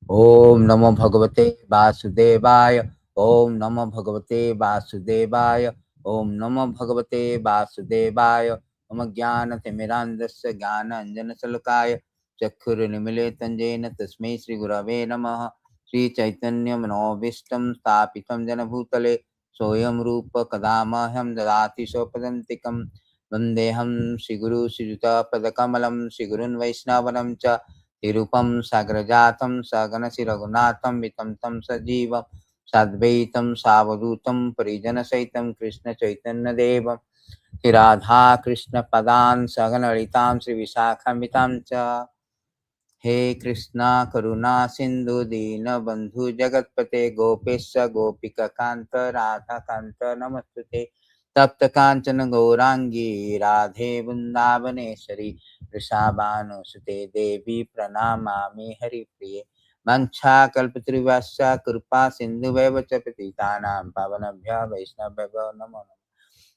Om Namo Bhagavate Vasudevaya. Om Namo Bhagavate Vasudevaya. Om Namo Bhagavate Vasudevaya. Om Jnana-timirandasya Jnana-anjana-salakaya Chakkuru-nimilitanjena Tasmai Shri Gurave Namaha. Shri Chaitanya Manovistam Stapitam Jana Bhutale Soyam Rupa Kadamaham Dadati Sopadantikam Vandeham Shri Guru Shri Juta Padakamalam Shri Gurun Vaishnavanam Cha Tirupam Sagrajatam Saganasi Raghunatham Vitam Tam Sajivam Sadvaitam Savadutam Parijana Saitam Krishna Chaitanya Devam Radha Krishna Padan Saganalitam Sri Visakhamitam Cha He Krishna Karuna Sindhu Dina Bandhu Jagatpate Gopesha Gopika Kanta Radha Kanta Namastute Tapta Kanchana Gaurangi Radhe Vrindavaneshwari Vrishabhanu Sute Devi Pranamami Hari Priye Mancha Kalpatrivasya Kripa Sindhu Vevacha Patitanam Pavanabhya Vaishnavabhyo Namo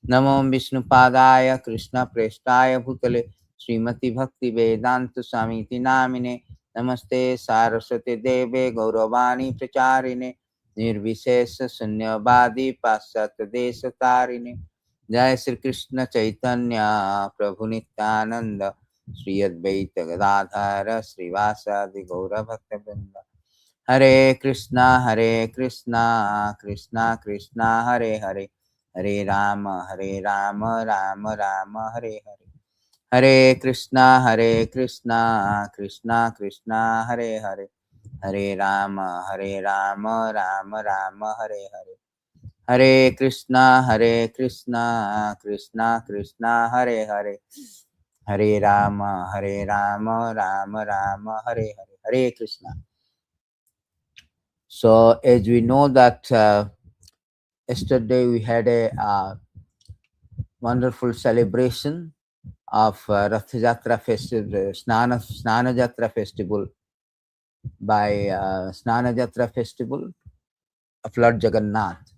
Namo Vishnu Padaya Krishna Prestaya Bhutale Srimati Bhakti Vedanta Samiti Namine Namaste Saraswati Deve Gauravani Pracharine Nirvishesha Sunyavadi Pasyat Desha Tarine Jai Sri Krishna Chaitanya Prabhu Nityananda Sri Advaita Gadadhara Srivasadi Gaura Bhakta Vrinda Hare Krishna Krishna Krishna Hare Hare Hare Rama Rama Rama Hare Hare Hare Krishna Krishna Krishna Hare Hare Hare Rama Rama Rama Hare Hare Hare Krishna Krishna Krishna Hare Hare Hare Rama Rama Rama Hare Hare Hare Krishna. So as we know that yesterday we had a wonderful celebration of Rath Jatra festival, Snana Jatra festival by Snana Jatra festival of Lord Jagannātha.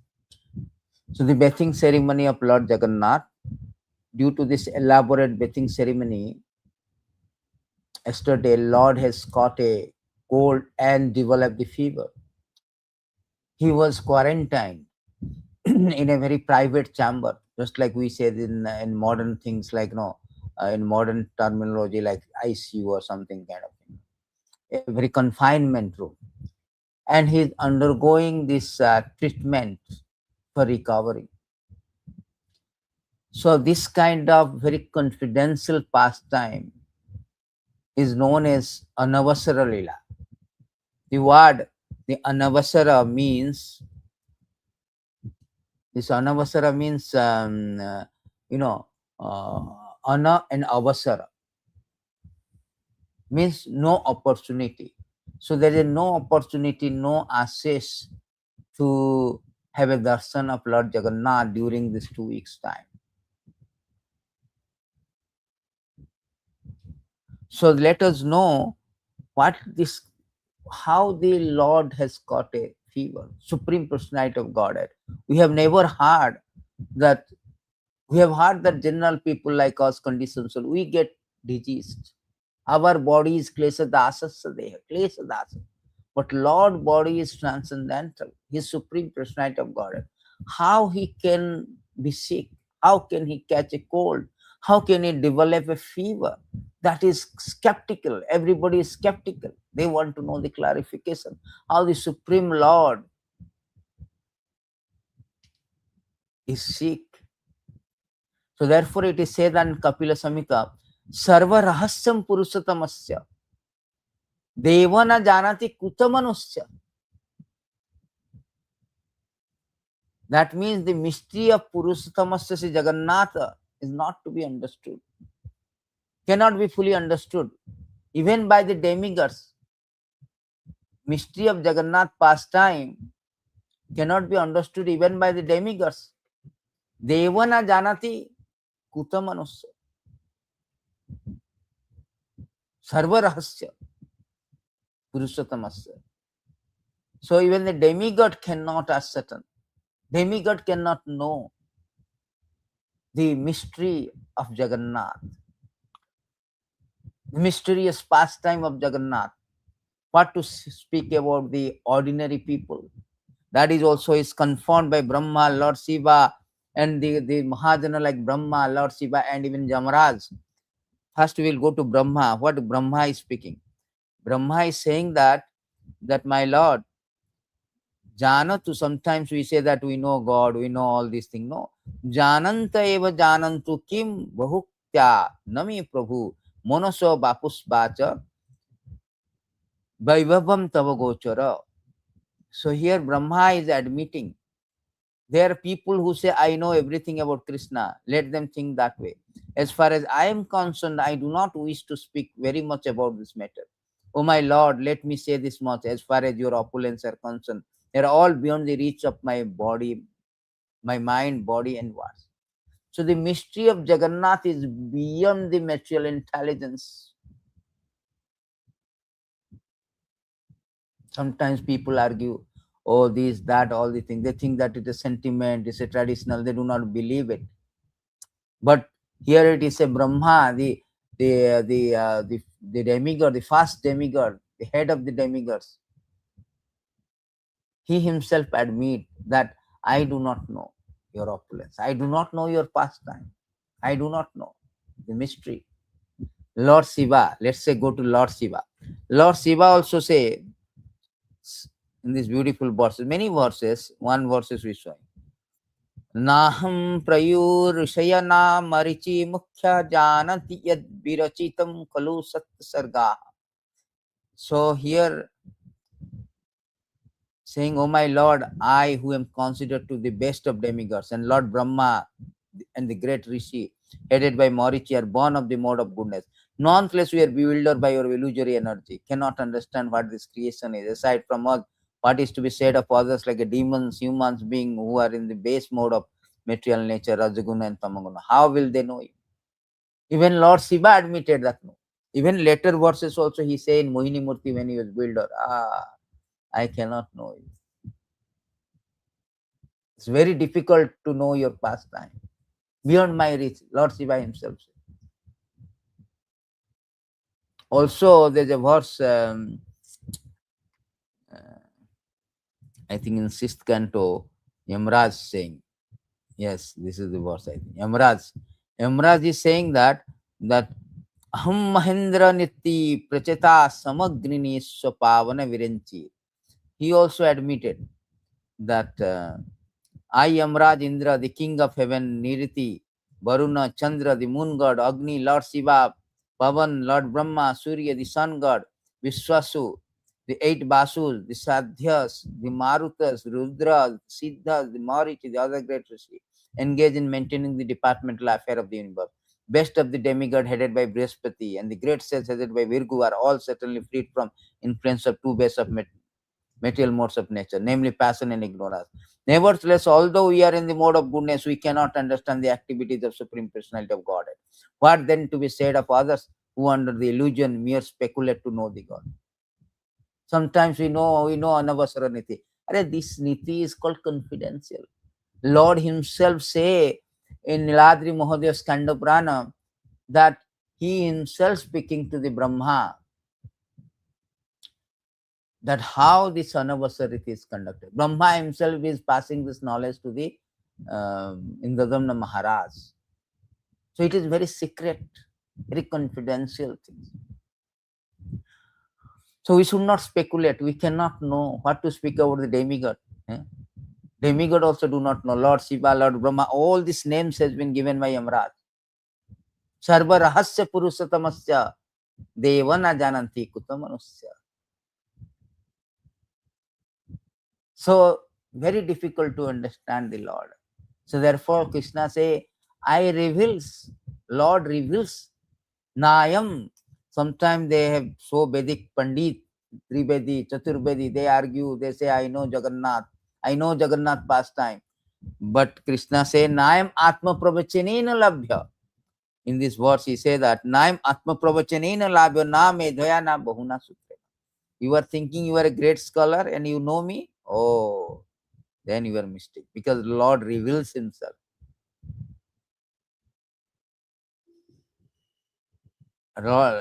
So the bathing ceremony of Lord Jagannātha, due to this elaborate bathing ceremony, yesterday Lord has caught a cold and developed the fever. He was quarantined in a very private chamber, just like we said in modern things, like in modern terminology like ICU or something kind of thing, a very confinement room, and he's undergoing this treatment for recovery. So this kind of very confidential pastime is known as Anavasara-līlā. The word, the Anavasara means, this Anavasara means, Ana and Avasara means no opportunity. So there is no opportunity, no access to have a darshan of Lord Jagannātha during this 2 weeks time. So let us know how the Lord has caught a fever, Supreme Personality of Godhead. We have never heard that. We have heard that general people like us, conditioned soul, we get diseased. Our body is klesha dasasya deha, klesha dasa. But Lord body is transcendental. He is Supreme Personality of Godhead. How he can be sick? How can he catch a cold? How can he develop a fever? That is skeptical. Everybody is skeptical. They want to know the clarification. How the Supreme Lord is sick. So therefore it is said in Kapila Saṁhitā, sarva-rahasyaṁ puruṣottamasya devā jānanti kutaḥ manuṣyāḥ. That means the mystery of puruṣottamasya Śrī Jagannātha is not to be understood, cannot be fully understood, even by the demigods. Mystery of Jagannath pastime cannot be understood even by the demigods. Devā jānanti kutaḥ manuṣyāḥ. Sarva-rahasyaṁ puruṣottamasya. So even the demigod cannot ascertain. Demigod cannot know the mystery of Jagannath, the mysterious pastime of Jagannath. What to speak about the ordinary people? That is also is confirmed by Brahma, Lord Shiva, and the Mahajana like Brahma, Lord Shiva, and even Jamaraj. First we will go to Brahma. What Brahma is speaking? Brahma is saying that my Lord, Janatu, sometimes we say that we know God, we know all these things. No. Jananta eva janantu kim bahuktya nami prabhu monoso bapus bacha vaibhavam tava gochara. So here Brahma is admitting there are people who say, I know everything about Krishna. Let them think that way. As far as I am concerned, I do not wish to speak very much about this matter. Oh my Lord, let me say this much. As far as your opulence are concerned, they are all beyond the reach of my body, my mind, body, and words. So the mystery of Jagannath is beyond the material intelligence. Sometimes people argue, oh, this, that, all the things. They think that it is sentiment, it's a traditional. They do not believe it. But here it is a Brahma, the demigod, the first demigod, the head of the demigods. He himself admit that I do not know your opulence. I do not know your pastime. I do not know the mystery. Lord Shiva, let's say go to Lord Shiva. Lord Shiva also say in these beautiful verses, many verses, one verse is we showing. Naham prayur marichi mukhya jananti yad virachitam kalu sat sarga. So here saying, oh my Lord, I who am considered to the best of demigods, and Lord Brahma and the great Rishi, headed by Marichi, are born of the mode of goodness. Nonetheless, we are bewildered by your illusory energy, cannot understand what this creation is. Aside from us, what is to be said of others like a demons, humans being who are in the base mode of material nature, Rajaguna and Tamaguna? How will they know you? Even Lord Shiva admitted that no. Even later verses also he said in Mohini Murti when he was builder, I cannot know you. It's very difficult to know your pastime. Beyond my reach, Lord Shiva himself said. Also, there's a verse, I think in 6th canto, Yamraj saying, yes, this is the verse I think. Yamraj is saying that Aham Mahendra Niti Pracheta Samagrini Swapavana Virenchi. He also admitted that I, Yamraj Indra, the king of heaven, Niriti, Varuna, Chandra, the moon god, Agni, Lord Shiva, Pavan, Lord Brahma, Surya, the sun god, Vishwasu, the 8 Basus, the Sadhyas, the Marutas, Rudras, Siddhas, the Marichi, the other great Rishi, engage in maintaining the departmental affair of the universe. Best of the demigod headed by Brihaspati and the great sage headed by Virgu are all certainly freed from influence of 2 base of material modes of nature, namely passion and ignorance. Nevertheless, although we are in the mode of goodness, we cannot understand the activities of Supreme Personality of Godhead. What then to be said of others who under the illusion mere speculate to know the God? Sometimes we know Anavasara-līlā. This niti is called confidential. Lord himself say in Niladri Mahodaya Skanda Purana that he himself speaking to the Brahma, that how this Anavasara-līlā is conducted. Brahma himself is passing this knowledge to the Indradhamna Maharaj. So it is very secret, very confidential things. So we should not speculate. We cannot know what to speak about the demigod. Demigod also do not know. Lord Shiva, Lord Brahma, all these names has been given by Yamraj. Sarva-rahasyaṁ puruṣottamasya devā jānanti kutaḥ manuṣyāḥ. So very difficult to understand the Lord. So therefore Krishna say, I reveals, Lord reveals, Nayam. Sometimes they have so Vedic Pandit, Trivedi, Chaturbedi, they argue, they say, I know Jagannath pastime. But Krishna say, Nayam Atma Pravachanena Labhya. In this verse he say that, Nayam Atma Pravachanena Labhya na medhaya na bahuna sutre. You are thinking you are a great scholar and you know me? Oh, then you are mistaken, because Lord reveals himself.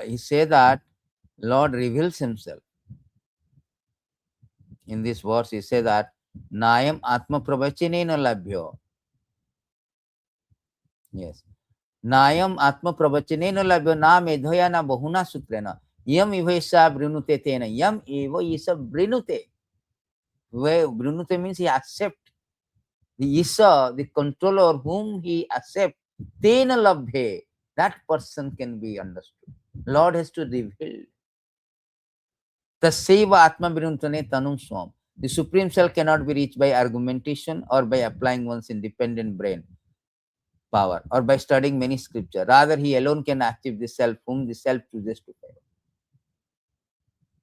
He say that Lord reveals himself. In this verse, he says that Nayam Atma Pravachinena Labhyo. Yes. Nayam Atma Pravachinena Labhyo na medhoya na bahuna sutrena. Yam ivesa brinute tena. Yam eva isa brinute. Where brinute means he accepts. The Isa, the controller whom he accepts, tena labhe, that person can be understood. Lord has to reveal. Taseva Atma Brinutane Tanum Swam. The Supreme Self cannot be reached by argumentation or by applying one's independent brain power or by studying many scriptures. Rather, he alone can achieve the Self whom the Self chooses to follow.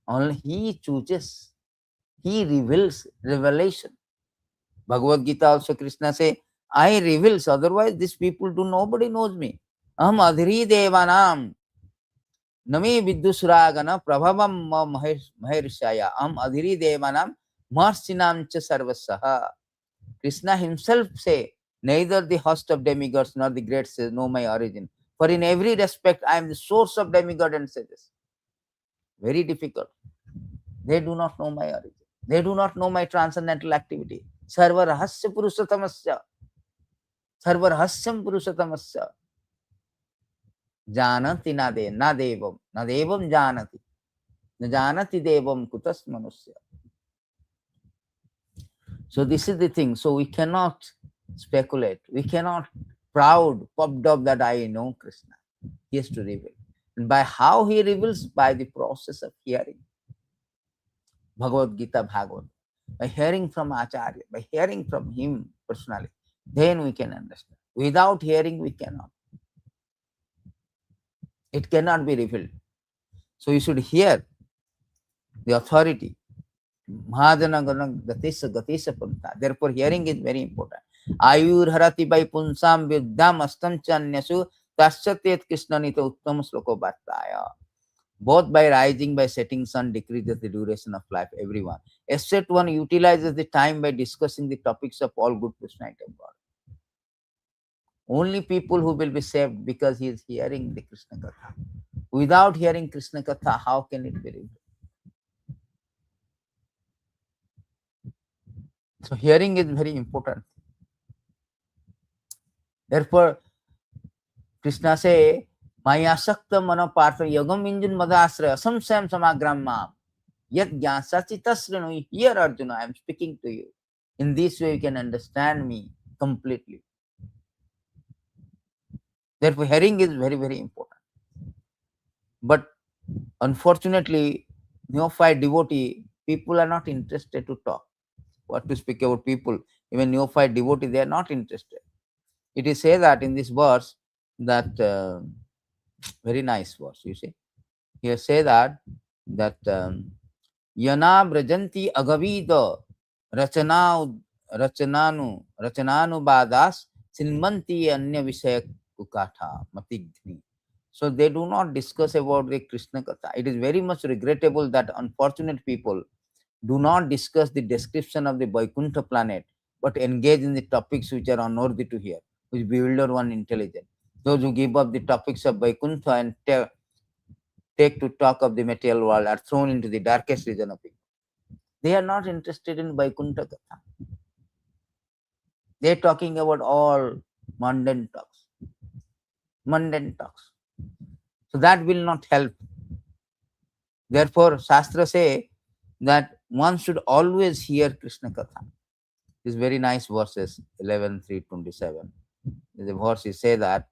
Only he chooses. He reveals revelation. Bhagavad Gita also Krishna say, I reveals, otherwise these people nobody knows me. Aham adhiri devanam nami viddusragana prabhavam mahershaya aham adhiri devanam marsinam cha sarvasaha. Krishna himself say, neither the host of demigods nor the great says know my origin. For in every respect I am the source of demigod and sages. Very difficult. They do not know my origin. They do not know my transcendental activity. Sarva-rahasyaṁ puruṣottamasya. Sarva-rahasyaṁ puruṣottamasya. Jānanti na devam. Na devam jānati. Na jānati devam kutaḥ manuṣyāḥ. So this is the thing. So we cannot speculate. We cannot proud, puffed up that I know Krishna. He has to reveal. And by how he reveals? By the process of hearing. Bhagavad Gita Bhagavad. By hearing from Acharya, by hearing from him personally, then we can understand. Without hearing, we cannot. It cannot be revealed. So you should hear the authority. Therefore, hearing is very important. Ayur harati by punsam viddham astam chanyasu tasyatet krishnanita uttam sloko bhattaya. Both by rising, by setting sun decreases the duration of life, everyone. Except one utilizes the time by discussing the topics of all good personality of God. Only people who will be saved because he is hearing the Krishna Katha. Without hearing Krishna Katha, how can it be revealed? So hearing is very important. Therefore, Krishna say, Maya Sakta Manopartha Yagam Injun Madasra Samsam Samagramma Yat Gyansati Tasranu. Here, Arjuna, I am speaking to you. In this way, you can understand me completely. Therefore, hearing is very, very important. But unfortunately, neophyte devotee, people are not interested to talk. What to speak about people? Even neophyte devotee, they are not interested. It is said that in this verse, that very nice verse, you see. Here say that Yana Brajanti Agavida Rachananu Badas Silmanti Anya Visaya Kutaḥ Matigni. So they do not discuss about the Krishna Katha. It is very much regrettable that unfortunate people do not discuss the description of the Vaikuntha planet, but engage in the topics which are unworthy to hear, which bewilder one intelligent. Those who give up the topics of Vaikuntha and take to talk of the material world are thrown into the darkest region of it. They are not interested in Vaikuntha Katha. They are talking about all mundane talks. Mundane talks. So that will not help. Therefore, Shastra say that one should always hear Krishna Katha. These very nice verses, 11:3-27. The verses say that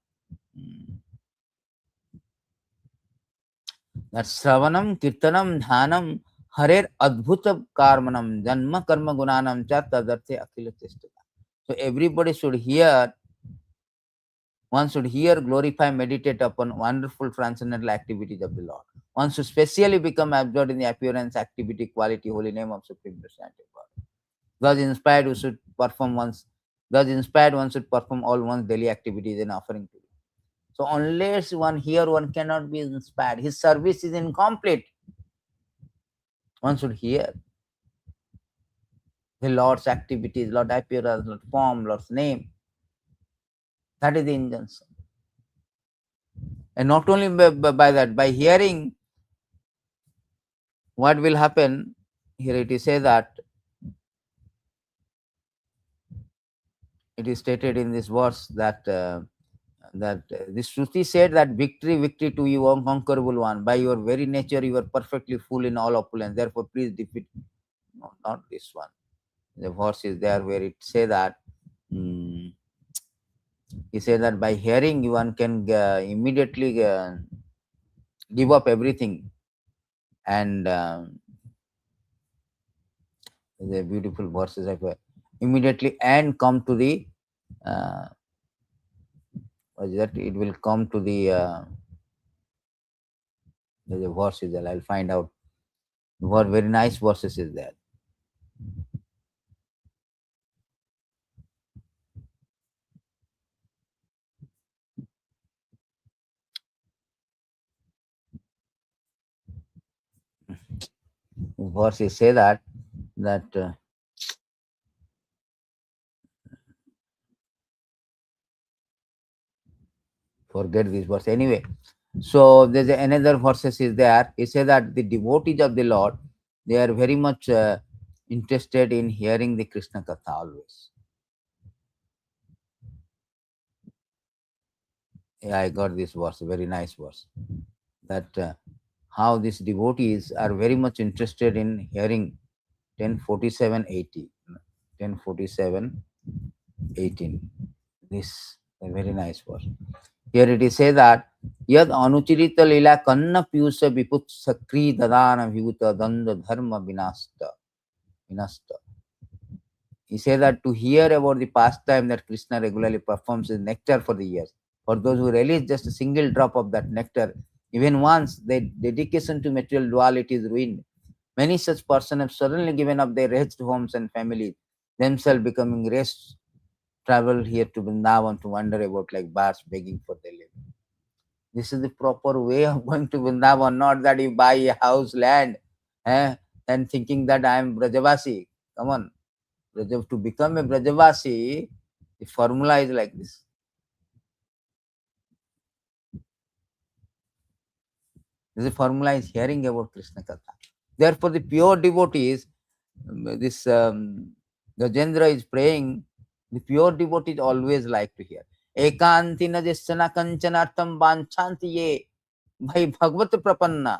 Shravanam, Kirtanam, Dhanam, Harer Adbhuta Karmanam, Janma Karma Gunanam Cha Tadarthe Akhila Chestata. So everybody should hear, one should hear, glorify, meditate upon wonderful transcendental activities of the Lord. One should specially become absorbed in the appearance, activity, quality, holy name of Supreme Personality of God. Thus inspired, one should perform all one's daily activities and offering to Him. So unless one hear, one cannot be inspired. His service is incomplete. One should hear the Lord's activities, Lord's appearance, Lord's form, Lord's name. That is the injunction. And not only by that, by hearing, what will happen? here it is said that it is stated in this verse that this Shruti said that victory, victory to you, unconquerable one. By your very nature, you are perfectly full in all opulence. Therefore, please defeat. No, not this one. The verse is there where it say that. He said that by hearing, one can immediately give up everything, and the beautiful verses of immediately and come to the what is that? It will come to the there's a verse is there. I'll find out. What very nice verses is there. Verses say that forget this verse anyway. So there's another verses is there. He says that the devotees of the Lord, they are very much interested in hearing the Krishna Katha always. Yeah, I got this verse, very nice verse. That how these devotees are very much interested in hearing 10:47:80, 10:47:18. This a very nice verse. Here it is say that yad anuchirita lila kanna piyusha viput sakri dadana vibhuta danda dharma vinasta. He said that to hear about the pastime that Krishna regularly performs is nectar for the ears. For those who release just a single drop of that nectar, even once, their dedication to material duality is ruined. Many such persons have suddenly given up their wretched homes and families, themselves becoming rest, travel here to Vrindavan to wander about like birds begging for their living. This is the proper way of going to Vrindavan, not that you buy a house, land, and thinking that I am Brajavasi. Come on. To become a Brajavasi, the formula is like this. The formula is hearing about Krishna Katha. Therefore, the pure devotees, this Gajendra is praying, the pure devotees always like to hear. Ekanti na jessana kanchanartam vanchanti ye bhai bhagvat prapanna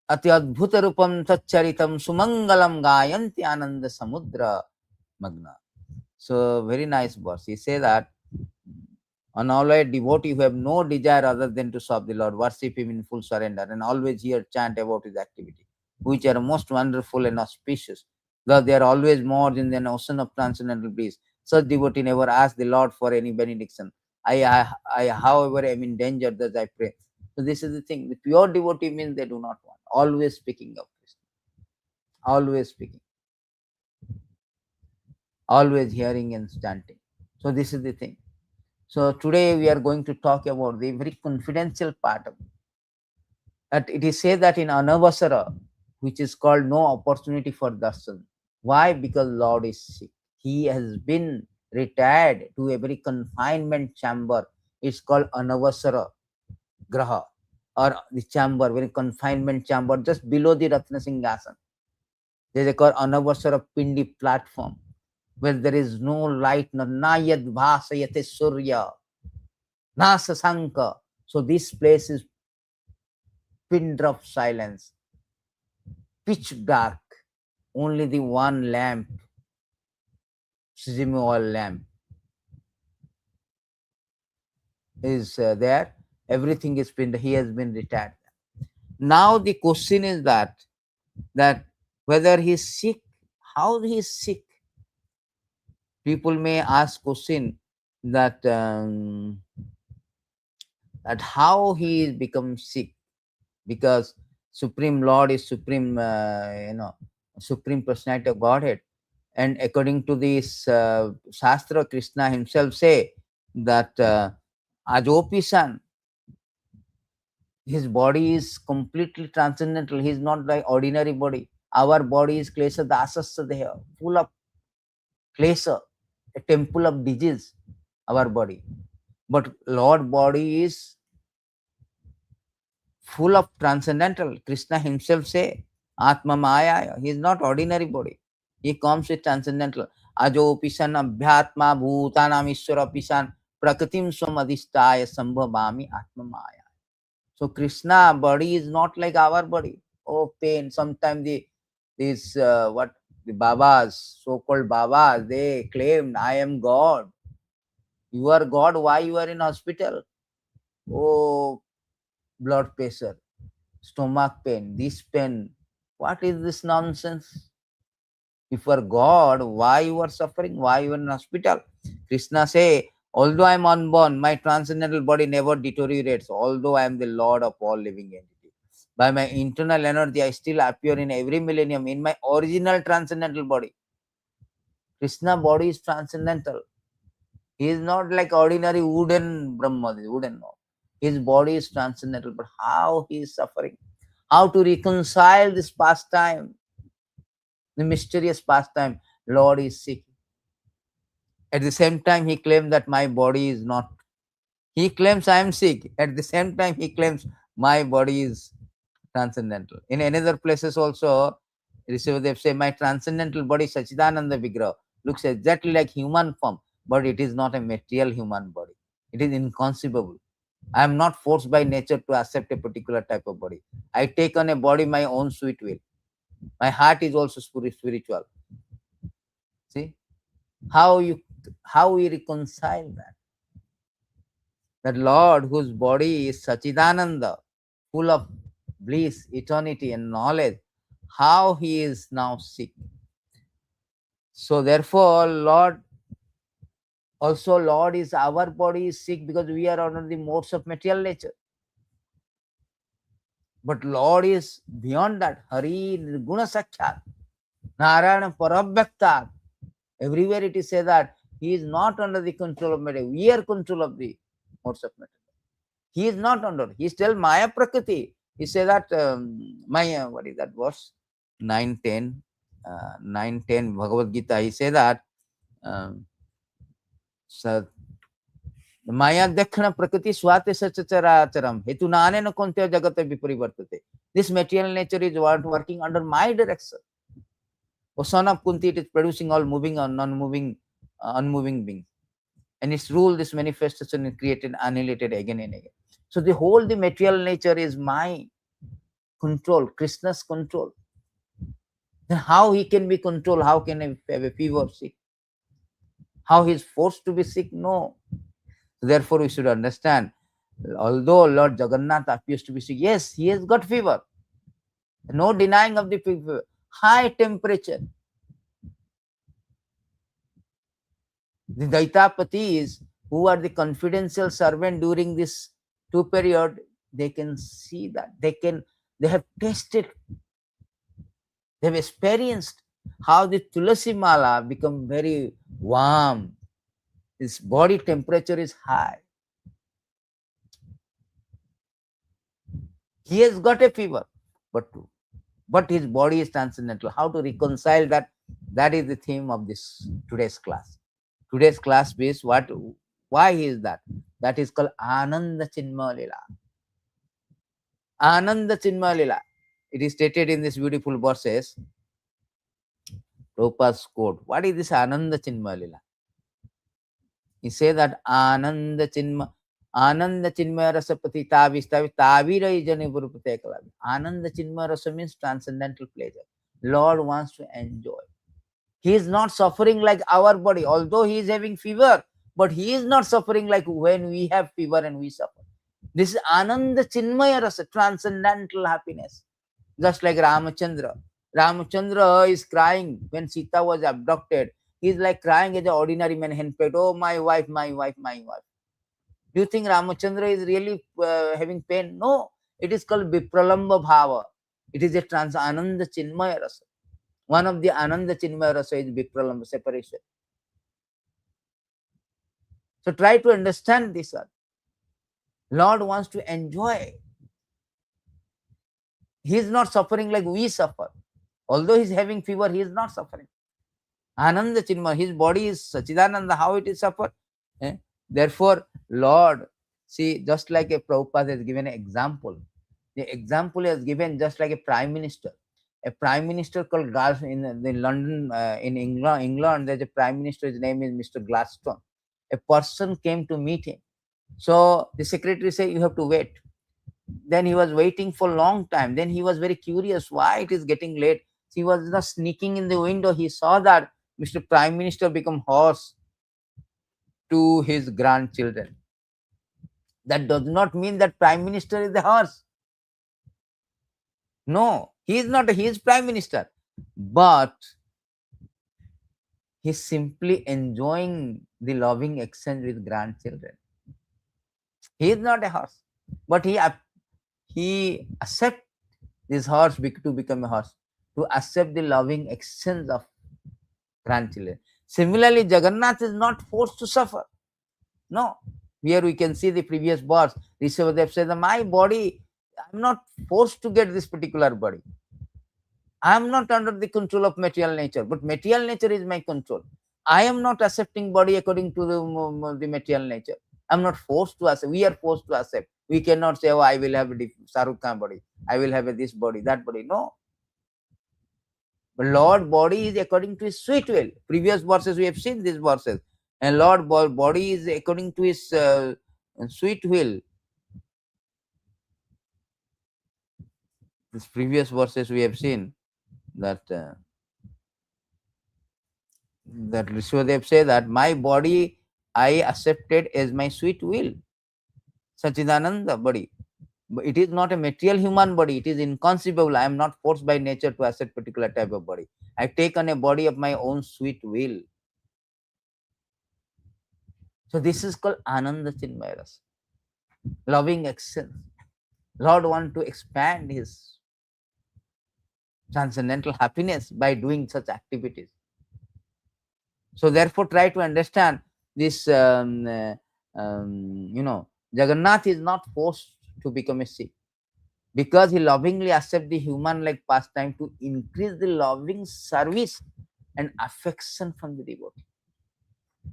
ati adbhuta rupam tatcharitam sumangalam gayanti ananda samudra magna. So, very nice verse. He says that an always devotee who have no desire other than to serve the Lord, worship Him in full surrender, and always hear chant about His activity, which are most wonderful and auspicious. Thus, they are always moored in an ocean of transcendental bliss. Such devotee never asks the Lord for any benediction. I, however, am in danger, thus I pray. So, this is the thing. The pure devotee means they do not want. Always speaking of Krishna. Always speaking. Always hearing and chanting. So, this is the thing. So today we are going to talk about the very confidential part of it. That it is said that in Anavasara, which is called no opportunity for darshan. Why? Because Lord is sick. He has been retired to a very confinement chamber. It's called Anavasara Graha, or the chamber, very confinement chamber, just below the Ratna Singhasan. There is a called Anavasara Pindi platform, where there is no light, na yad bhasayate surya, na sasanka. So this place is pin drop silence, pitch dark. Only the one lamp, sesame oil lamp, is there. Everything is pinned. He has been retired. Now the question is that whether he is sick, how he is sick. People may ask question that how he is become sick, because Supreme Lord is supreme, supreme personality of Godhead, and according to this Shastra, Krishna himself say that Ajopisan, his body is completely transcendental. He is not like ordinary body. Our body is klesha dasasya deha, full of klesha, a temple of disease, our body. But Lord body is full of transcendental. Krishna himself say, Atma Maya. He is not ordinary body. He comes with transcendental. Ajo pisan abhyatma bhutanam ishvara pisan prakritim swam adhisthaya sambhavami Atma Maya. So Krishna body is not like our body. Oh, pain. Sometimes the Babas, so-called Babas, they claimed, I am God. You are God. Why you are in hospital? Oh, blood pressure, stomach pain, this pain. What is this nonsense? If you are God, why you are suffering? Why you are in hospital? Krishna say, although I am unborn, my transcendental body never deteriorates, although I am the Lord of all living entities. By my internal energy, I still appear in every millennium in my original transcendental body. Krishna body is transcendental. He is not like ordinary wooden Brahma, wooden no. His body is transcendental, but how he is suffering? How to reconcile this pastime, the mysterious pastime? Lord is sick. At the same time, he claims that my body is not. He claims I am sick. At the same time, he claims my body is transcendental. In another places also, Rishabhadev say, my transcendental body, Sachidananda Vigraha, looks exactly like human form, but it is not a material human body. It is inconceivable. I am not forced by nature to accept a particular type of body. I take on a body my own sweet will. My heart is also spiritual. See how we reconcile that. That Lord whose body is Sachidananda, full of bliss, eternity, and knowledge, how he is now sick. So therefore, Lord is our body is sick because we are under the modes of material nature. But Lord is beyond that. Hari Nirguna Sakshat, Narayana Parabhyakta. Everywhere it is said that he is not under the control of matter. We are control of the modes of matter. He is not under. He is still Maya Prakriti. He said that Maya, what is that verse? 9:10. 9:10 Bhagavad Gita. He said that Maya Dakshana Prakriti Swate Sachacharacharam Hetu Nanena Kontya Jagata Viparivartate. This material nature is working under my direction. O son of Kunti, it is producing all moving or non-moving, unmoving beings. And its rule, this manifestation is created, annihilated again and again. So the material nature is my control, Krishna's control. Then how he can be controlled? How can he have a fever sick? How he is forced to be sick? No. Therefore, we should understand, although Lord Jagannātha appears to be sick, yes, he has got fever. No denying of the fever. High temperature. The Daitapatis, who are the confidential servant during this 2 period, they can see that. They have tasted, they have experienced how the Tulasi Mala become very warm. His body temperature is high. He has got a fever, but his body is transcendental. How to reconcile that? That is the theme of this today's class. Today's class is why is that? That is called Ananda Chinmaya-līlā. Ananda Chinmaya-līlā. It is stated in this beautiful verses. Prabhupada's quote. What is this Ananda Chinmaya-līlā? He says that Ananda Chinmaya Rasa Patita Vistavi Tavirai Jani Purupate Kalavi. Ananda Chinmaya Rasa means transcendental pleasure. Lord wants to enjoy. He is not suffering like our body, although he is having fever, but he is not suffering like when we have fever and we suffer. This is Ananda Chinmaya Rasa, transcendental happiness. Just like Ramachandra. Ramachandra is crying when Sita was abducted. He is like crying as an ordinary man, henpecked. Oh, my wife, my wife, my wife. Do you think Ramachandra is really having pain? No. It is called Vipralamba Bhava. It is a Ananda Chinmaya Rasa. One of the Ananda Chinmaya Rasa is Vipralamba, separation. So try to understand this one. Lord wants to enjoy. He is not suffering like we suffer. Although he is having fever, he is not suffering. Ananda Chinmaya, his body is Sachidananda, how it is suffered? Therefore, Lord, see, just like a Prabhupada has given an example. The example he has given just like a prime minister. a prime minister called in London, in England, there's a prime minister, his name is Mr. Gladstone. A person came to meet him. So the secretary said, you have to wait. Then he was waiting for a long time. Then he was very curious why it is getting late. He was just sneaking in the window. He saw that Mr. Prime Minister become horse to his grandchildren. That does not mean that Prime Minister is the horse. No, he is not. He is Prime Minister. But he is simply enjoying the loving exchange with grandchildren. He is not a horse. But he accepts this horse to become a horse, to accept the loving exchange of grandchildren. Similarly, Jagannath is not forced to suffer. No. Here we can see the previous verse. Rishabhadev says, my body, I'm not forced to get this particular body. I am not under the control of material nature, but material nature is my control. I am not accepting body according to the material nature. I'm not forced to accept. We are forced to accept. We cannot say, oh, I will have a Shahrukh Khan body. I will have this body, that body. No. But Lord body is according to his sweet will. Previous verses we have seen these verses. And Lord body is according to his sweet will. These previous verses we have seen that that Rishabhadev said that my body I accepted as my sweet will. Sachidananda body. But it is not a material human body. It is inconceivable. I am not forced by nature to accept particular type of body. I take on a body of my own sweet will. So this is called Ananda Chinmaya Rasa, loving exchange. Lord wants to expand his transcendental happiness by doing such activities. So therefore, try to understand this. Jagannath is not forced to become a Sikh, because he lovingly accepts the human-like pastime to increase the loving service and affection from the devotee.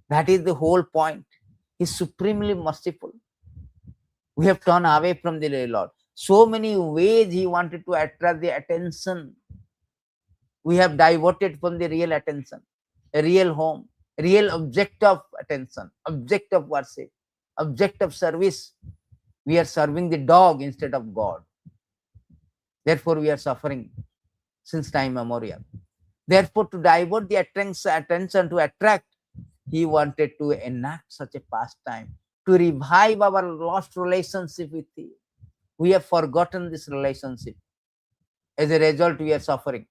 That is the whole point. He is supremely merciful. We have turned away from the Lord. So many ways he wanted to attract the attention. We have diverted from the real attention, a real home, a real object of attention, object of worship, object of service. We are serving the dog instead of God. Therefore, we are suffering since time immemorial. Therefore, to divert the attention, to attract, he wanted to enact such a pastime, to revive our lost relationship with him. We have forgotten this relationship. As a result, we are suffering.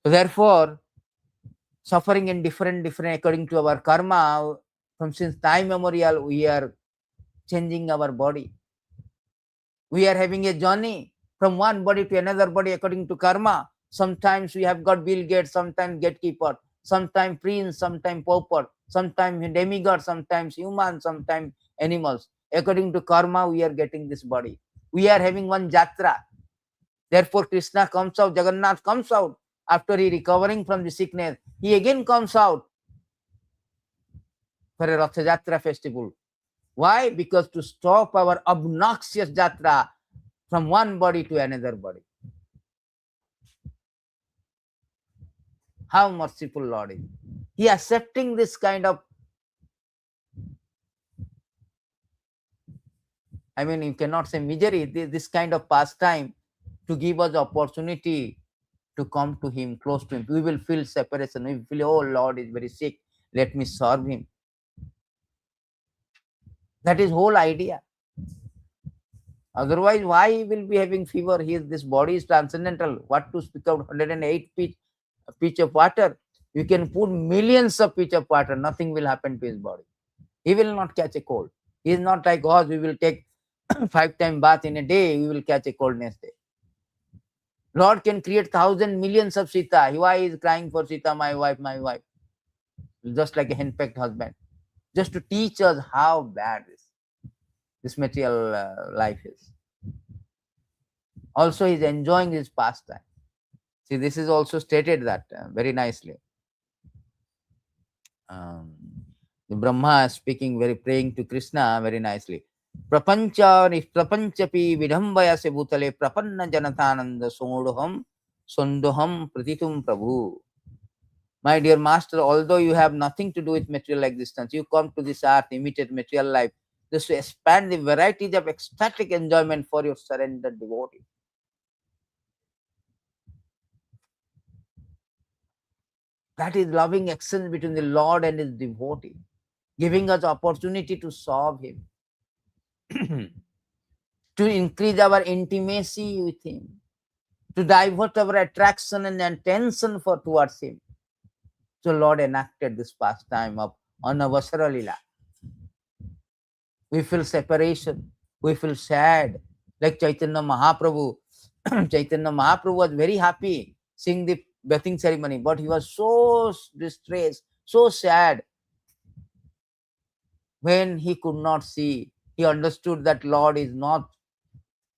So therefore, suffering in different according to our karma, from since time immemorial, we are changing our body. We are having a journey from one body to another body according to karma. Sometimes we have got Bill Gates, sometimes gatekeeper, sometimes prince, sometimes pauper, sometimes demigod, sometimes human, sometimes animals. According to karma, we are getting this body. We are having one jatra. Therefore, Krishna comes out, Jagannath comes out. After he recovering from the sickness, he again comes out for a Ratha Jatra festival. Why? Because to stop our obnoxious jatra from one body to another body. How merciful Lord is. He accepting this kind of, you cannot say misery, this kind of pastime, to give us opportunity to come to him, close to him. We will feel separation. We will feel, oh, Lord is very sick. Let me serve him. That is whole idea. Otherwise, why he will be having fever? This body is transcendental. What to speak of 108 pitch of water? You can put millions of pitch of water. Nothing will happen to his body. He will not catch a cold. He is not like us. We will take 5 times bath in a day. We will catch a cold next day. Lord can create 1,000 millions of Sita. Why is crying for Sita, my wife, my wife? Just like a henpecked husband. Just to teach us how bad this material life is. Also, he is enjoying his pastime. See, this is also stated that very nicely. The Brahma is speaking, praying to Krishna very nicely. prapanchapi vidhambayase bhutale prapanna janatananda sondoham pratitum prabhu. My dear master, although you have nothing to do with material existence, you come to this earth, imitate material life, just to expand the varieties of ecstatic enjoyment for your surrendered devotee. That is loving exchange between the Lord and his devotee, giving us opportunity to serve him, to increase our intimacy with him, to divert our attraction and attention towards him. So Lord enacted this pastime of Anavasara-līlā. We feel separation, we feel sad, like Chaitanya Mahaprabhu. Chaitanya Mahaprabhu was very happy seeing the bathing ceremony, but he was so distressed, so sad when he could not see. He understood that Lord is not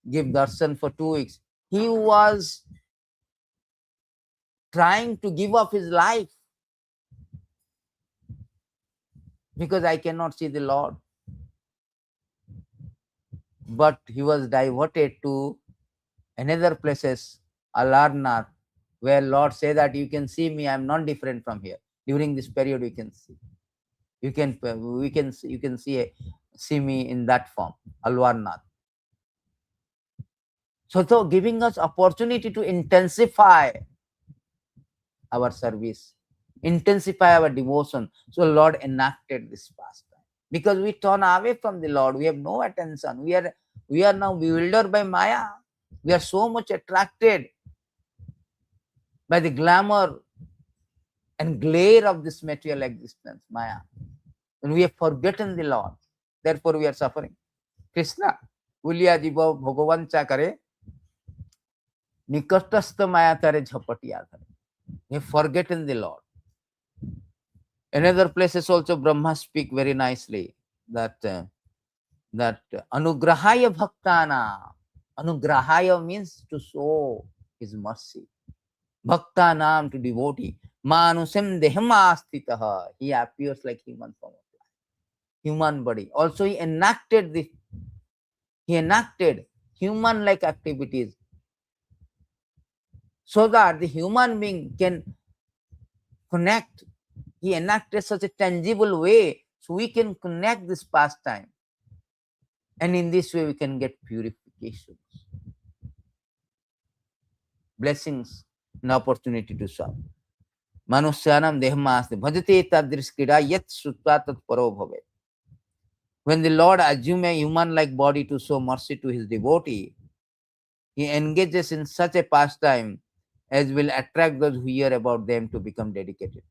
give darshan for 2 weeks. He was trying to give up his life because I cannot see the Lord. But he was diverted to another places, Alarnath, where Lord say that you can see me, I am not different from here. During this period, you can see. You can see me in that form, Alwarnath. So giving us opportunity to intensify our service, intensify our devotion. So Lord enacted this pastime. Because we turn away from the Lord, we have no attention. We are now bewildered by Maya. We are so much attracted by the glamour and glare of this material existence, Maya. And we have forgotten the Lord. Therefore we are suffering. Krishna, Ulya jiva bhagavan cha kare, nikastastha maya tare jhapatiya kare. We have forgotten the Lord. Another places also Brahma speak very nicely that anugrahaya bhaktana. Anugrahaya means to show his mercy. Bhaktanam, to devotee. Manuṣyāḥ deham. He appears like human form of life, human body. Also he enacted human-like activities so that the human being can connect. He enacted such a tangible way so we can connect this pastime. And in this way we can get purifications, blessings, and opportunity to serve. Manuṣyāḥ deham bhajate tadrish krida yat shrutva tat paro bhavet. When the Lord assumes a human-like body to show mercy to his devotee, he engages in such a pastime as will attract those who hear about them to become dedicated.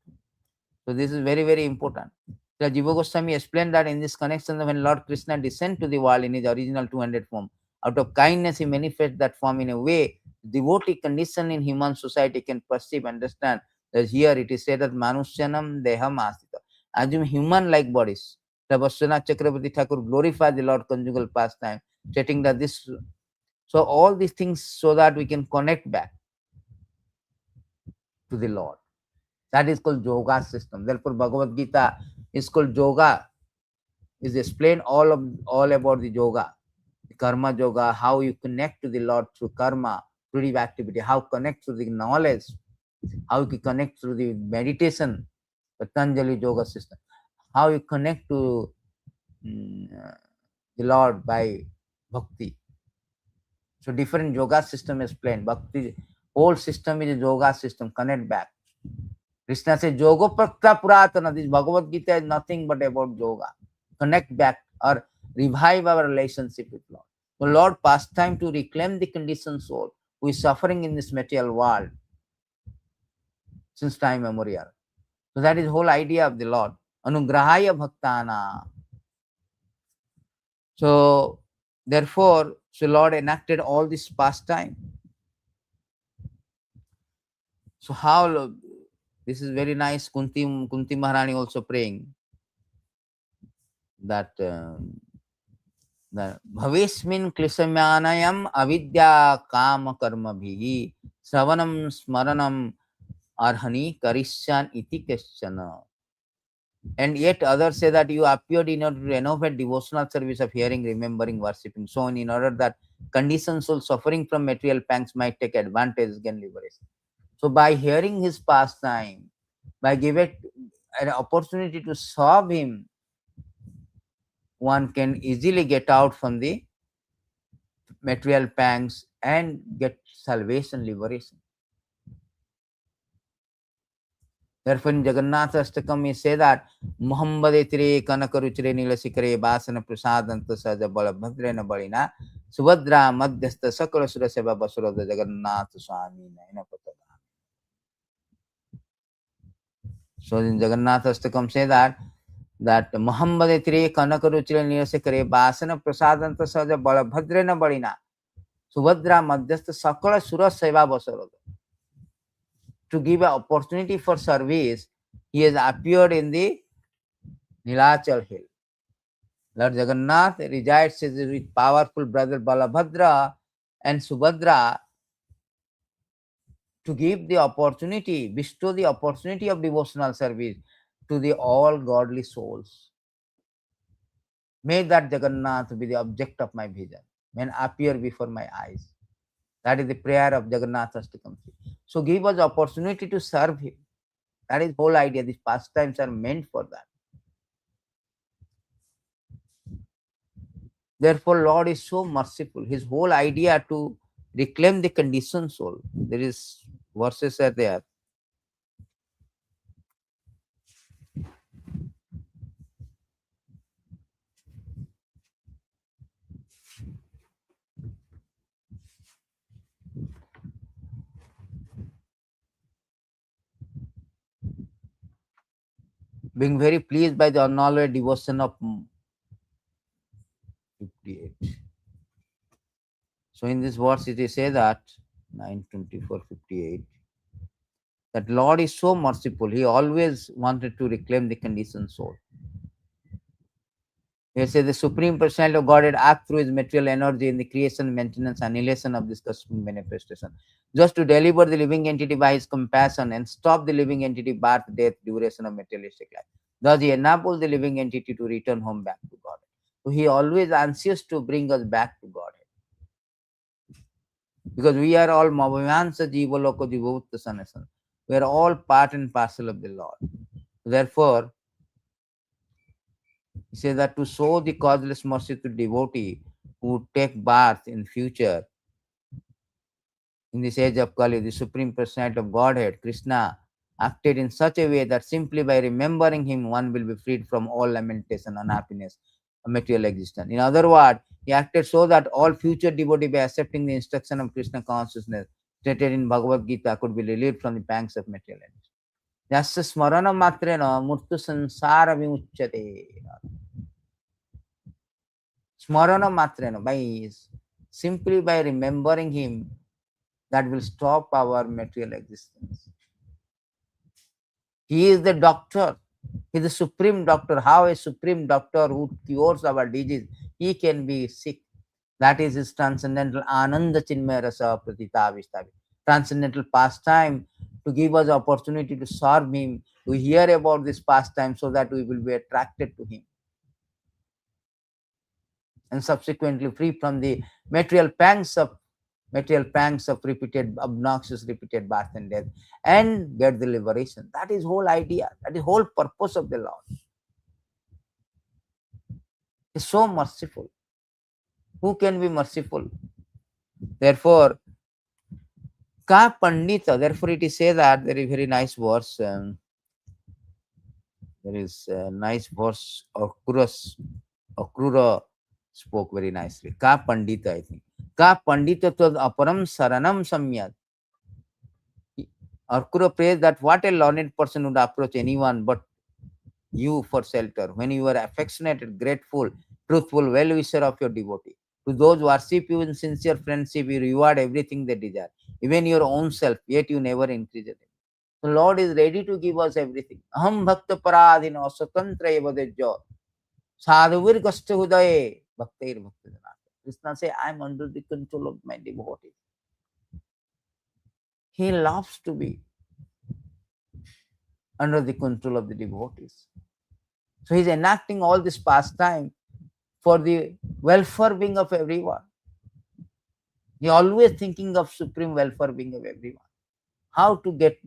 So this is very, very important. So Jiva Goswami explained that in this connection, when Lord Krishna descended to the world in his original 200 form, out of kindness he manifests that form in a way devotee condition in human society can perceive, understand. That here it is said that manuṣyāḥ deham astita. Assume human-like bodies. The Vashwanath Chakravarti Thakur glorified the Lord conjugal pastime, stating that this. So all these things so that we can connect back to the Lord. That is called yoga system. Therefore, Bhagavad Gita is called yoga. Is explained all about the yoga, the karma yoga, how you connect to the Lord through karma, through the activity, how connect through the knowledge, how you connect through the meditation, Patanjali yoga system, how you connect to the Lord by bhakti. So different yoga system is explained. Bhakti, whole system is a yoga system, connect back. Krishna says, Yoga Prakta Puratana. This Bhagavad Gita is nothing but about yoga. Connect back or revive our relationship with Lord. The Lord pastime to reclaim the conditioned soul who is suffering in this material world since time immemorial. So that is the whole idea of the Lord. Anugrahaya Bhaktana. So therefore, so Lord enacted all this pastime. So how, this is very nice. Kunti Maharani also praying that Bhavesmin Klisamyanayam avidya kama karma bhihi savanam smaranam arhani karishyan iti kaschana. And yet others say that you appeared in order to renovate devotional service of hearing, remembering, worshipping, so on, in order that conditioned soul suffering from material pangs might take advantage, gain liberation. So by hearing his pastime, by giving an opportunity to serve him, one can easily get out from the material pangs and get salvation, liberation. Therefore, in Jagannatha Astakam, we say that Muhammad Tire Kanakaruchre Nilasikare Basana Prasadanta Saja Balabhadrena Balina Subhadra Madhyastha Sakala Suraseva Basura the Jagannatha Swami Naina Patada. So in Jagannatha Astakam say that Muhammad Tire Kanakaruchre Nilasikare Basana Prasadanta Saja Balabhadrena Balina Subhadra Madhyastha Sakala Suraseva Basura. To give an opportunity for service, he has appeared in the Nilachal hill. Lord Jagannātha resides with powerful brother Balabhadra and Subhadra to give the opportunity, bestow the opportunity of devotional service to the all godly souls. May that Jagannath be the object of my vision, may appear before my eyes. That is the prayer of Jagannatha Astakam. So give us opportunity to serve him. That is the whole idea. These pastimes are meant for that. Therefore, Lord is so merciful. His whole idea to reclaim the conditioned soul. There is verses are there. Being very pleased by the unalloyed devotion of 58. So in this verse it is said that 9:24:58 that Lord is so merciful. He always wanted to reclaim the conditioned soul. He says the Supreme Personality of Godhead act through his material energy in the creation, maintenance, annihilation of this cosmic manifestation, just to deliver the living entity by his compassion and stop the living entity birth, death, duration of materialistic life. Thus he enables the living entity to return home back to God. So he always anxious to bring us back to God. Because we are all Mavayansa Jiva Loko Jivavutta Sanasan. We are all part and parcel of the Lord. Therefore, he says that to show the causeless mercy to devotee who take birth in future, in this age of Kali, the Supreme Personality of Godhead, Krishna, acted in such a way that simply by remembering him, one will be freed from all lamentation, unhappiness, material existence. In other words, he acted so that all future devotees, by accepting the instruction of Krishna consciousness stated in Bhagavad Gita, could be relieved from the pangs of material existence. Yasya smarana matrena murtu sansara vimuchyate. Smarana matrena, simply by remembering him, that will stop our material existence. He is the doctor. He is the supreme doctor. How a supreme doctor who cures our disease, he can be sick. That is his transcendental ananda chinmaya rasa pratita vistavi. Transcendental pastime to give us opportunity to serve him, to hear about this pastime so that we will be attracted to him. And subsequently free from the material pangs of repeated, obnoxious repeated birth and death, and get the liberation. That is whole idea. That is whole purpose of the Lord. He is so merciful. Who can be merciful? Therefore, Ka Pandita, therefore it is said that there is very nice verse. There is a nice verse of Akrura spoke very nicely. Ka Pandita, I think. Ka Pandita tad aparam saranam samyat. Akrura prays that what a learned person would approach anyone but you for shelter, when you are affectionate, grateful, truthful, well-wisher of your devotee. To those who worship you in sincere friendship, you reward everything they desire, even your own self, yet you never increase it. The Lord is ready to give us everything. Aham bhakta paradhino swatantra eva dejjo sadhuvir gasta hudaye bhaktair bhakta janata. Krishna say, I am under the control of my devotee. He loves to be under the control of the devotees. So he's enacting all this pastime for the welfare being of everyone. He always thinking of supreme welfare being of everyone. How to get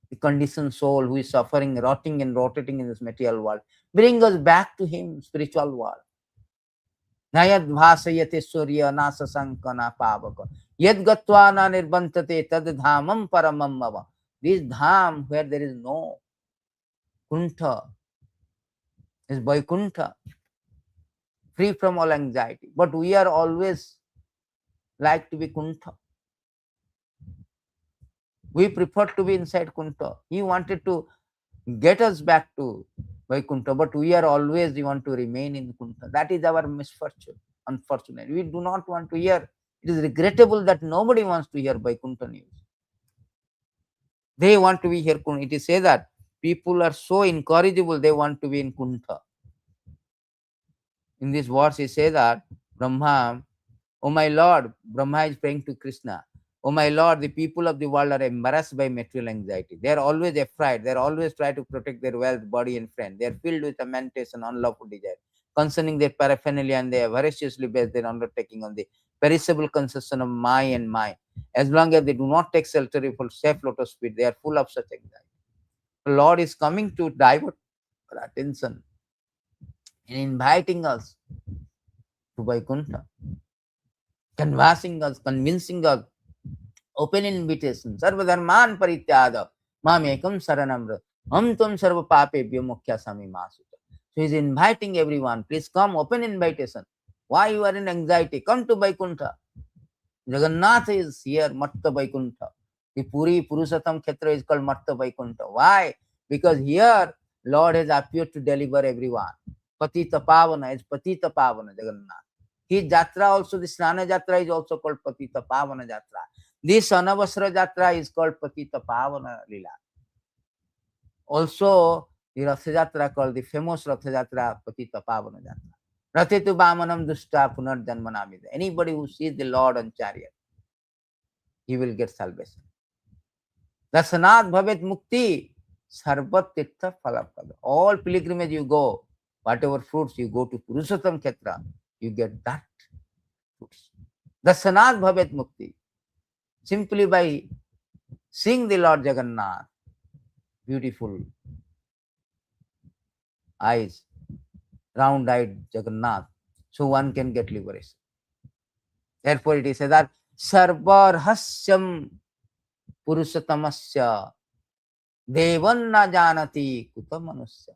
the conditioned soul who is suffering, rotting and rotating in this material world, bring us back to him, spiritual world. Nayad bhasayate surya nasa sankana pavaka. Yad gatva na nirbantate tad dhamam paramam mava. This dham where there is no kunta is Vaikuntha, free from all anxiety. But we are always like to be Kuntha. We prefer to be inside Kuntha. He wanted to get us back to Vaikuntha, but we want to remain in Kuntha. That is our misfortune, unfortunately. We do not want to hear. It is regrettable that nobody wants to hear Vaikuntha news. They want to be here. It is said that people are so incorrigible, they want to be in Kuntha. In this verse, he says that Brahma, oh my Lord, Brahma is praying to Krishna. Oh my Lord, the people of the world are embarrassed by material anxiety. They are always afraid. They are always trying to protect their wealth, body, and friend. They are filled with lamentation, unlawful desire, concerning their paraphernalia, and they voraciously base their undertaking on the perishable concession of my and mine. As long as they do not take shelter for safe lotus feet, they are full of such anxiety. The Lord is coming to divert our attention and inviting us to Vaikuntha, convincing us, open invitation, sarva-dharman parityāga, mamekam saranam tvam sarva papebhyo mokshasamī ma sutta. So he is inviting everyone, please come, open invitation. Why you are in anxiety? Come to Vaikuntha. Jagannātha is here, Matta Vaikuntha. The Puri Puruṣottam Kshetra is called Matta Vaikuntha. Why? Because here Lord has appeared to deliver everyone. Patita Pavana is Patita Pavana Jagannātha. His Jatra also, the Snana Jatra is also called Patita Pavana Jatra. This Anavasara Jatra is called Patita Pavanā-līlā. Also, the Ratha Jatra called the famous Ratha Jatra Patita Pavana Jatra. Rathetu Vamanam Dushta Punarjanmanamida. Anybody who sees the Lord on chariot, he will get salvation. Dasanat Bhavet Mukti Sarvat Tirtha Phalapad. All pilgrimage you go, whatever fruits you go to Puruṣottam Kshetra, you get that fruits. Dasanat Bhavet Mukti. Simply by seeing the Lord Jagannātha, beautiful eyes, round-eyed Jagannātha, so one can get liberation. Therefore, it is said that sarva-rahasyaṁ puruṣottamasya devā jānanti kutaḥ manuṣyāḥ.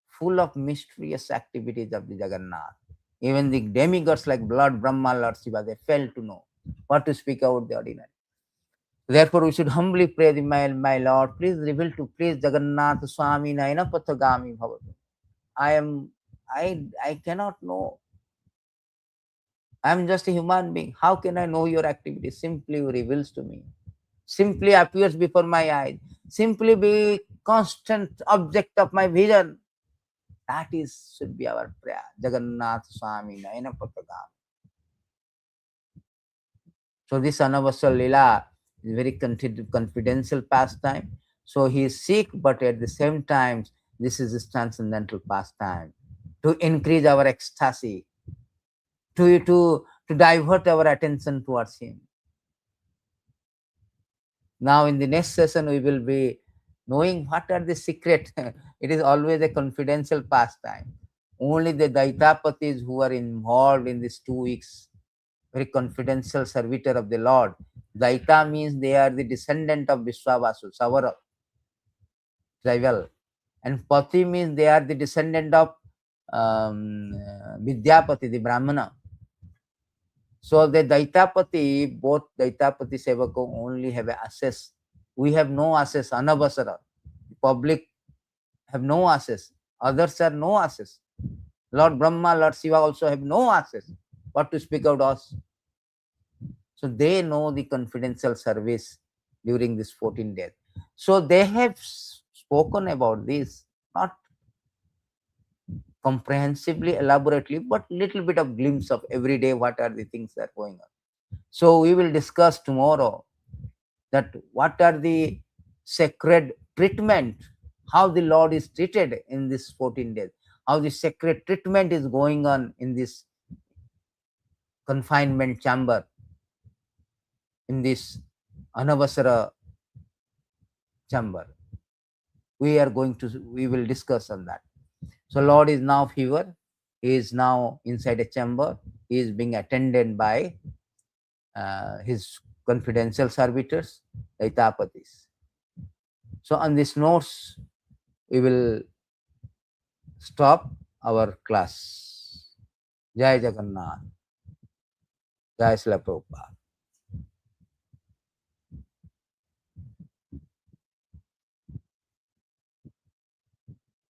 Full of mysterious activities of the Jagannātha. Even the demigods like Lord Brahma, Lord Shiva, they fail to know what to speak about the ordinary. Therefore, we should humbly pray, my Lord, please reveal to please Jagannātha Swami Naina Pathagami Bhavatu. I cannot know. I am just a human being. How can I know your activity? Simply reveals to me. Simply appears before my eyes. Simply be constant object of my vision. That should be our prayer. Jagannātha Swami Naina Pathagami. So this Anavasara-līlā is very confidential pastime. So he is sick, but at the same time, this is his transcendental pastime to increase our ecstasy, to divert our attention towards him. Now in the next session, we will be knowing what are the secret. It is always a confidential pastime. Only the Daitapatis who are involved in these 2 weeks, very confidential servitor of the Lord. Daita means they are the descendant of Visvambhar Savara rival. And Pati means they are the descendant of Vidyapati, the Brahmana. So the Daitapati, both Daitapati Sevako only have access. We have no access. Anavasara. The public have no access. Others are no access. Lord Brahma, Lord Shiva also have no access. What to speak of us? So they know the confidential service during this 14 days. So they have spoken about this, not comprehensively, elaborately, but little bit of glimpse of every day what are the things that are going on. So we will discuss tomorrow that what are the sacred treatment how the Lord is treated in this 14 days, how the sacred treatment is going on in this confinement chamber, in this Anavasara chamber. We will discuss on that. So Lord is now fever. He is now inside a chamber. He is being attended by his confidential servitors, the Itapatis. So on these notes, we will stop our class. Jai Jagannath. Jai Śrīla Prabhupada.